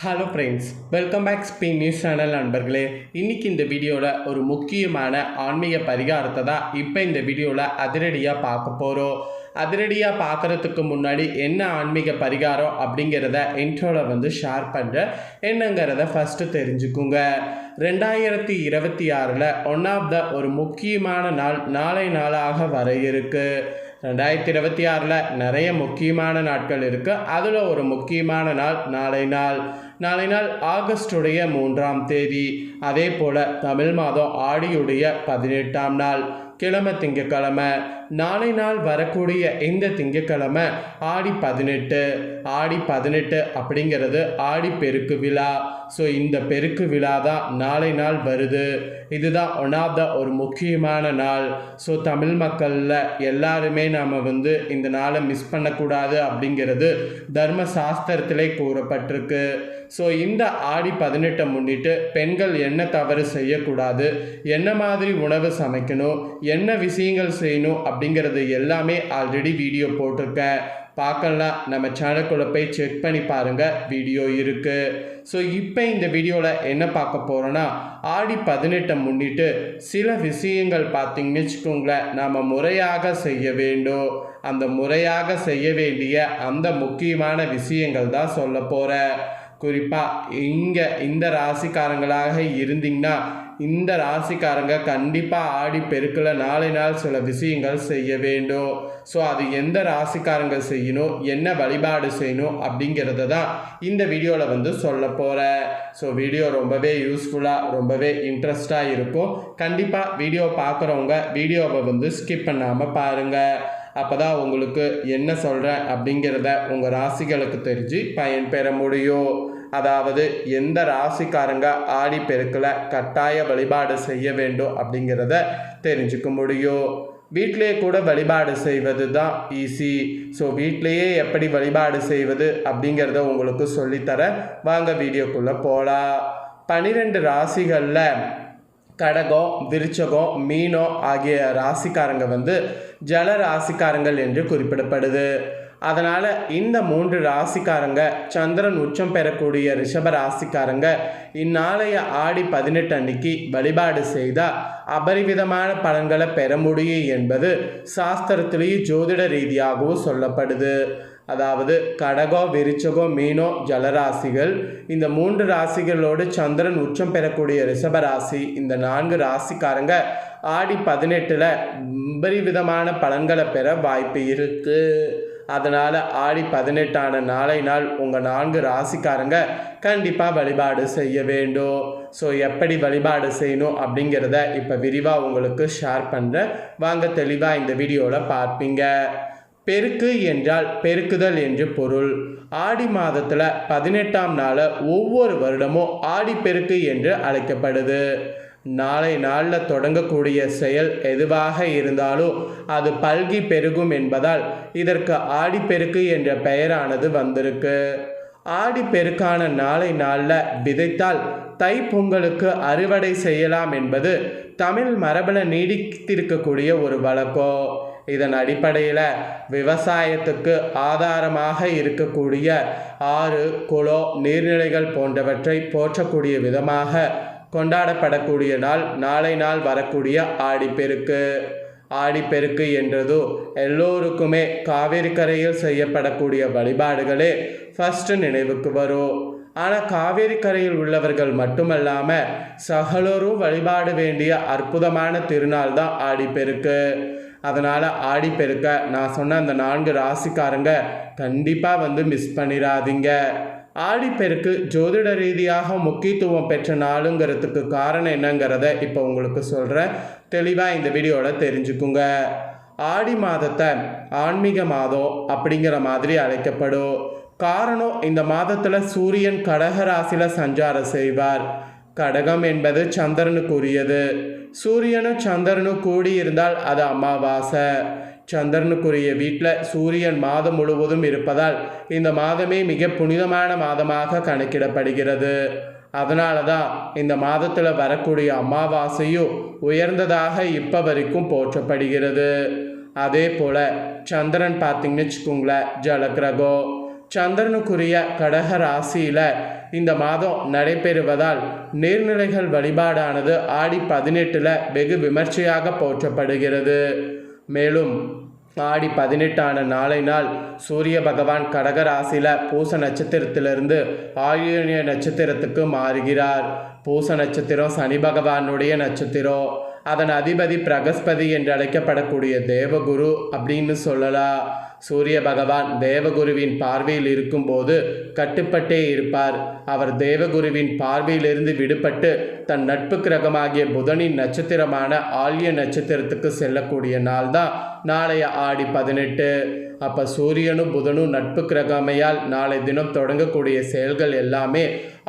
Hello friends, welcome back Spain news channel நண்பர்களே. இன்றைக்கி இந்த வீடியோவில் ஒரு முக்கியமான ஆன்மீக பரிகாரத்தை தான் இப்போ இந்த வீடியோவில் அதிரடியாக பார்க்க போகிறோம். அதிரடியாக பார்க்குறதுக்கு முன்னாடி என்ன ஆன்மீக பரிகாரம் அப்படிங்கிறத இன்ட்ரோவில் ஷேர் பண்ணுறேன். என்னங்கிறத ஃபஸ்ட்டு தெரிஞ்சுக்குங்க. 2026 ஒன் ஆஃப் த ஒரு முக்கியமான நாளை நாளாக வர இருக்குது. 2026 நிறைய முக்கியமான நாட்கள் இருக்குது. அதில் ஒரு முக்கியமான நாள் நாளை நாள் ஆகஸ்டுடைய 3ஆம் தேதி. அதே போல் தமிழ் மாதம் ஆடியுடைய 18ஆம் நாள், கிழமை திங்கக்கிழமை. நாளை நாள் வரக்கூடிய இந்த திங்கக்கிழமை ஆடி 18 அப்படிங்கிறது ஆடி பெருக்கு விழா. ஸோ இந்த பெருக்கு விழா தான் நாளை நாள் வருது. இதுதான் ஒன் ஆஃப் த ஒரு முக்கியமான நாள். ஸோ தமிழ் மக்களில் எல்லாருமே நாம் இந்த நாளை மிஸ் பண்ணக்கூடாது அப்படிங்கிறது தர்ம சாஸ்திரத்திலே கூறப்பட்டிருக்கு. ஸோ இந்த ஆடி 18 முன்னிட்டு பெண்கள் என்ன தவறு செய்யக்கூடாது, என்ன மாதிரி உணவு சமைக்கணும், என்ன விஷயங்கள் செய்யணும் அப்படிங்கிறது எல்லாமே ஆல்ரெடி வீடியோ போட்டிருக்கேன். பார்க்கலாம், நம்ம சேனலுக்குள்ளே போய் செக் பண்ணி பாருங்கள், வீடியோ இருக்குது. ஸோ இப்போ இந்த வீடியோவில் என்ன பார்க்க போகிறோன்னா, ஆடி 18 முன்னிட்டு சில விஷயங்கள் பார்த்திங்கன்னு வச்சுக்கோங்களேன், நாம் முறையாக செய்ய வேண்டும். அந்த முறையாக செய்ய வேண்டிய அந்த முக்கியமான விஷயங்கள் தான் சொல்ல போகிறேன். குறிப்பாக இந்த ராசிக்காரங்களாக இருந்தீங்கன்னா, இந்த ராசிக்காரங்க கண்டிப்பாக ஆடி பெருக்கில் நாளை நாள் சில விஷயங்கள் செய்ய வேண்டும். ஸோ அது எந்த ராசிக்காரங்க செய்யணும், என்ன வழிபாடு செய்யணும் அப்படிங்கிறத தான் இந்த வீடியோவில் சொல்ல போகிறேன். ஸோ வீடியோ ரொம்பவே யூஸ்ஃபுல்லாக, ரொம்பவே இன்ட்ரெஸ்டாக இருக்கும். கண்டிப்பாக வீடியோ பார்க்குறவங்க வீடியோவை ஸ்கிப் பண்ணாமல் பாருங்கள். அப்போ தான் உங்களுக்கு என்ன சொல்கிறேன் அப்படிங்கிறத உங்கள் ராசிகளுக்கு தெரிஞ்சு பயன்பெற முடியும். அதாவது எந்த ராசிக்காரங்க ஆடி பெருக்கில் கட்டாய வழிபாடு செய்ய வேண்டும் அப்படிங்கிறத தெரிஞ்சுக்க முடியும். வீட்டிலே கூட வழிபாடு செய்வது தான் ஈஸி. ஸோ வீட்டிலையே எப்படி வழிபாடு செய்வது அப்படிங்கிறத உங்களுக்கு சொல்லித்தர வாங்க வீடியோக்குள்ளே போகலாம். 12 ராசிகளில் கடகம், விருச்சகம், மீனம் ஆகிய ராசிக்காரங்க ஜல ராசிக்காரங்கள் என்று குறிப்பிடப்படுது. அதனால் இந்த 3 ராசிக்காரங்க சந்திரன் உச்சம் பெறக்கூடிய ரிஷப ராசிக்காரங்க இந்நாளைய ஆடி 18 அன்னைக்கு வழிபாடு செய்தால் அபரிவிதமான பலன்களை பெற முடியும் என்பது சாஸ்திரத்திலேயே ஜோதிட ரீதியாகவும் சொல்லப்படுது. அதாவது கடகம், விருச்சகம், மீனம் ஜலராசிகள், இந்த 3 ராசிகளோடு சந்திரன் உச்சம் பெறக்கூடிய ரிஷப ராசி, இந்த 4 ராசிக்காரங்க ஆடி 18 அபரிவிதமான பலன்களை பெற வாய்ப்பு இருக்குது. அதனால் ஆடி 18 நாளை நாள் உங்கள் 4 ராசிக்காரங்க கண்டிப்பாக வழிபாடு செய்ய வேண்டும். ஸோ எப்படி வழிபாடு செய்யணும் அப்படிங்கிறத இப்போ விரிவாக உங்களுக்கு ஷேர் பண்ணுறேன். வாங்க தெளிவாக இந்த வீடியோவில் பார்ப்பீங்க. பெருக்கு என்றால் பெருக்குதல் என்று பொருள். ஆடி மாதத்தில் 18ஆம் நாள் ஒவ்வொரு வருடமும் ஆடி பெருக்கு என்று அழைக்கப்படுது. நாளை நாளில் தொடங்கக்கூடிய செயல் எதுவாக இருந்தாலும் அது பல்கி பெருகும் என்பதால் இதற்கு ஆடிப்பெருக்கு என்ற பெயரானது வந்திருக்கு. ஆடிப்பெருக்கான நாளை நாளில் விதைத்தால் தைப்பொங்கலுக்கு அறுவடை செய்யலாம் என்பது தமிழ் மரபில் நீடித்திருக்கக்கூடிய ஒரு வழக்கம். இதன் அடிப்படையில் விவசாயத்துக்கு ஆதாரமாக இருக்கக்கூடிய ஆறு, குளம், நீர்நிலைகள் போன்றவற்றை போற்றக்கூடிய விதமாக கொண்டாடப்படக்கூடிய நாளை நாள் வரக்கூடிய ஆடிப்பெருக்கு. ஆடிப்பெருக்கு என்றதோ எல்லோருக்குமே காவேரி கரையில் செய்யப்படக்கூடிய வழிபாடுகளே ஃபஸ்ட்டு நினைவுக்கு வரும். ஆனால் காவேரி கரையில் உள்ளவர்கள் மட்டுமல்லாமல் சகலரும் வழிபாடு வேண்டிய அற்புதமான திருநாள் தான் ஆடிப்பெருக்கு. அதனால் ஆடிப்பெருக்க நான் சொன்ன அந்த 4 ராசிக்காரங்க கண்டிப்பாக மிஸ் பண்ணிடாதீங்க. ஆடிப்பெருக்கு ஜோதிட ரீதியாக முக்கியத்துவம் பெற்ற நாளுங்கிறதுக்கு காரணம் என்னங்கிறத இப்போ உங்களுக்கு சொல்கிறேன். தெளிவாக இந்த வீடியோவில் தெரிஞ்சுக்குங்க. ஆடி மாதத்தை ஆன்மீக மாதம் அப்படிங்கிற மாதிரி அழைக்கப்படும். காரணம், இந்த மாதத்தில் சூரியன் கடக ராசியில் சஞ்சாரம் செய்வார். கடகம் என்பது சந்திரனுக்குரியது. சூரியனும் சந்திரனும் கூடியிருந்தால் அது அமாவாசை. சந்திரனுக்குரிய வீட்டில் சூரியன் மாதம் முழுவதும் இருப்பதால் இந்த மாதமே மிக புனிதமான மாதமாக கணக்கிடப்படுகிறது. அதனால தான் இந்த மாதத்தில் வரக்கூடிய அமாவாசையும் உயர்ந்ததாக இப்போ வரைக்கும் போற்றப்படுகிறது. அதே போல் சந்திரன் பார்த்திங்கன்னு வச்சுக்கோங்களேன், ஜலக்கிரகம். சந்திரனுக்குரிய கடக ராசியில் இந்த மாதம் நடைபெறுவதால் நீர்நிலைகள் வழிபாடானது ஆடி 18 வெகு விமர்சையாக போற்றப்படுகிறது. மேலும் ஆடி 18 நாளை நாள் சூரிய பகவான் கடக ராசியில் பூச நட்சத்திரத்திலிருந்து ஆயில்ய நட்சத்திரத்துக்கு மாறுகிறார். பூச நட்சத்திரம் சனி பகவானுடைய நட்சத்திரம். அதன் அதிபதி பிரகஸ்பதி என்று அழைக்கப்படக்கூடிய தேவகுரு அப்படின்னு சொல்லலாம். சூரிய பகவான் தேவகுருவின் பார்வையில் இருக்கும்போது கட்டுப்பட்டே இருப்பார். அவர் தேவகுருவின் பார்வையிலிருந்து விடுபட்டு தன் நட்பு கிரகமாகிய புதனின் நட்சத்திரமான ஆல்ய நட்சத்திரத்துக்கு செல்லக்கூடிய நாள் தான் நாளைய ஆடி 18. அப்போ சூரியனும் புதனும் நட்பு கிரகமையால் நாளை தினம் தொடங்கக்கூடிய செயல்கள் எல்லாமே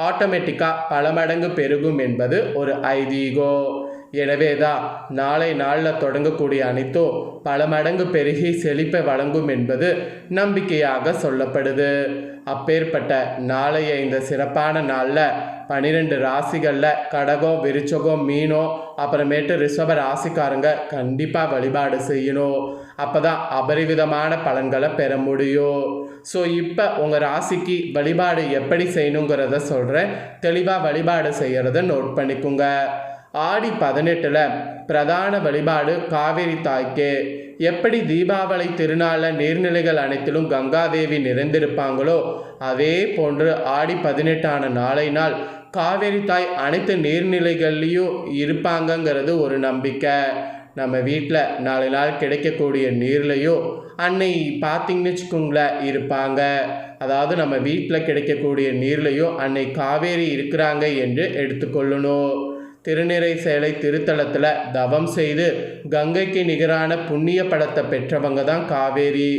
ஆட்டோமேட்டிக்காக பல மடங்கு பெருகும் என்பது ஒரு ஐதீகம். எனவே தான் நாளை நாளில் தொடங்கக்கூடிய அனைத்தும் பல மடங்கு பெருகி செழிப்பை வழங்கும் என்பது நம்பிக்கையாக சொல்லப்படுது. அப்பேற்பட்ட நாளைய இந்த சிறப்பான நாளில் 12 ராசிகளில் கடகம், விருச்சகம், மீனம், அப்புறமேட்டு ரிஷப ராசிக்காரங்க கண்டிப்பாக வழிபாடு செய்யணும். அப்போ தான் அபரிவிதமான பலன்களை பெற முடியும். ஸோ இப்போ உங்கள் ராசிக்கு வழிபாடு எப்படி செய்யணுங்கிறத சொல்கிறேன். தெளிவாக வழிபாடு செய்கிறத நோட் பண்ணிக்கோங்க. ஆடி 18 பிரதான வழிபாடு காவேரி தாய்க்கு. எப்படி தீபாவளி திருநாளில் நீர்நிலைகள் அனைத்திலும் கங்காதேவி நிறைந்திருப்பாங்களோ அதே போன்று ஆடி 18 நாளை நாள் காவேரி தாய் அனைத்து நீர்நிலைகள்லேயும் இருப்பாங்கங்கிறது ஒரு நம்பிக்கை. நம்ம வீட்டில் நாளை நாள் கிடைக்கக்கூடிய நீர்லையும் அன்னை பார்த்திங்கன்னு வச்சுக்கோங்களேன் இருப்பாங்க. அதாவது நம்ம வீட்டில் கிடைக்கக்கூடிய நீர்லையும் அன்னை காவேரி இருக்கிறாங்க என்று எடுத்துக்கொள்ளணும். திருநிறை சேலை திருத்தலத்தில் தவம் செய்து கங்கைக்கு நிகரான புண்ணிய படத்தை பெற்றவங்க தான் காவேரி.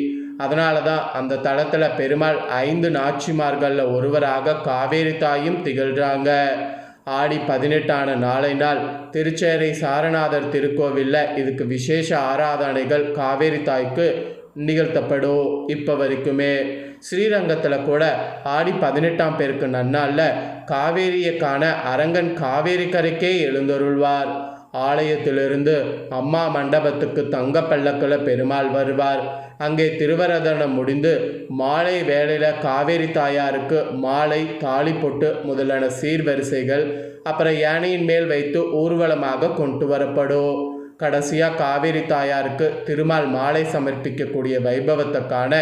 அதனால தான் அந்த தலத்தில் பெருமாள் 5 நாச்சிமார்களில் ஒருவராக காவேரி தாயும் திகழ்கிறாங்க. ஆடி 18 நாளை நாள் திருச்சேரை சாரநாதர் திருக்கோவிலில் இதுக்கு விசேஷ ஆராதனைகள் காவேரி தாய்க்கு நிகழ்த்தப்படும். இப்போ வரைக்குமே ஸ்ரீரங்கத்தில் கூட ஆடி 18 பேருக்கு நன்னாளில் காவேரியை காண அரங்கன் காவேரி கரைக்கே எழுந்தருள்வார். ஆலயத்திலிருந்து அம்மா மண்டபத்துக்கு தங்க பல்லக்கில் பெருமாள் வருவார். அங்கே திருவரதனம் முடிந்து மாலை வேளையில் காவேரி தாயாருக்கு மாலை, தாலி பொட்டு முதலான சீர்வரிசைகள் அப்புறம் யானையின் மேல் வைத்து ஊர்வலமாக கொண்டு வரப்படும். கடைசியாக காவேரி தாயாருக்கு திருமால் மாலை சமர்ப்பிக்கக்கூடிய வைபவத்தை காண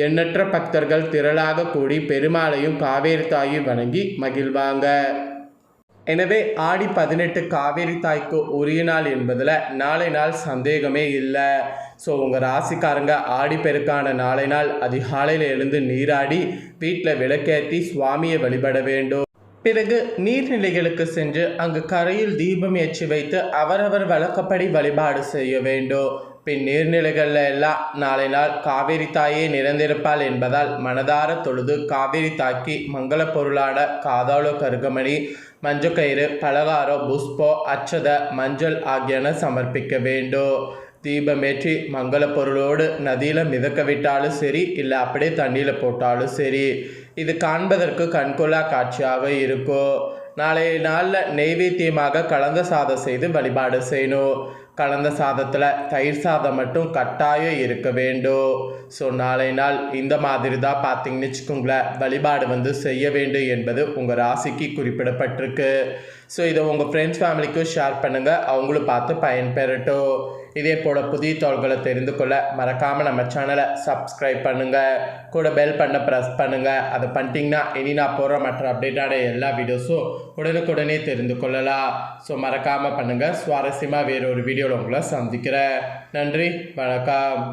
எண்ணற்ற பக்தர்கள் திரளாக கூடி பெருமாளையும் காவேரி தாயும் வணங்கி மகிழ்வாங்க. எனவே ஆடி 18 காவேரி தாய்க்கு உரிய நாள் என்பதில் நாளை நாள் சந்தேகமே இல்லை. ஸோ உங்கள் ராசிக்காரங்க ஆடி பெருக்கான நாளை நாள் அதிகாலையில் எழுந்து நீராடி வீட்டில் விளக்கேற்றி சுவாமியை வழிபட வேண்டும். பிறகு நீர்நிலைகளுக்கு சென்று அங்கு கரையில் தீபம் ஏற்றி வைத்து அவரவர் வழக்கப்படி வழிபாடு செய்ய வேண்டும். பின் நீர்நிலைகளில் எல்லாம் நாளை நாள் காவேரி தாயே நிறைந்திருப்பாள் என்பதால் மனதார தொழுது காவேரி தாய்க்கு மங்கள பொருளான காதாளோ கருகமணி, மஞ்சக்கயிறு, பலகாரம், புஷ்பம், அச்சத, மஞ்சள் ஆகியன சமர்ப்பிக்க வேண்டும். தீபமேற்றி மங்கள பொருளோடு நதியில் மிதக்க விட்டாலும் சரி, இல்லை அப்படியே தண்ணியில் போட்டாலும் சரி, இது காண்பதற்கு கண்கொள்ளா காட்சியாக இருக்கும். நாளைய நாளில் நெய்வேத்தியமாக கலந்த சாதம் செய்து வழிபாடு செய்யணும். கலந்த சாதத்தில் தயிர் சாதம் மட்டும் கட்டாயம் இருக்க வேண்டும். ஸோ நாளை நாள் இந்த மாதிரி தான் பார்த்தீங்கன்னு வச்சுக்கோங்களேன் வழிபாடு செய்ய வேண்டும் என்பது உங்கள் ராசிக்கு குறிப்பிடப்பட்டிருக்கு. ஸோ இதை உங்கள் ஃப்ரெண்ட்ஸ் ஃபேமிலிக்கும் ஷேர் பண்ணுங்கள், அவங்களும் பார்த்து பயன்பெறட்டும். இதே போல் புதிய தகவல்களை தெரிந்து கொள்ள மறக்காமல் நம்ம சேனலை சப்ஸ்கிரைப் பண்ணுங்கள், கூட பெல் பண்ண ப்ரெஸ் பண்ணுங்கள். அதை பண்ணிட்டீங்கன்னா இனி நான் போகிற மற்ற அப்டேட்டான எல்லா வீடியோஸும் உடனுக்குடனே தெரிந்து கொள்ளலாம். ஸோ மறக்காமல் பண்ணுங்கள். சுவாரஸ்யமாக வேறொரு வீடியோவில் உங்களை சந்திக்கிறேன். நன்றி, வணக்கம்.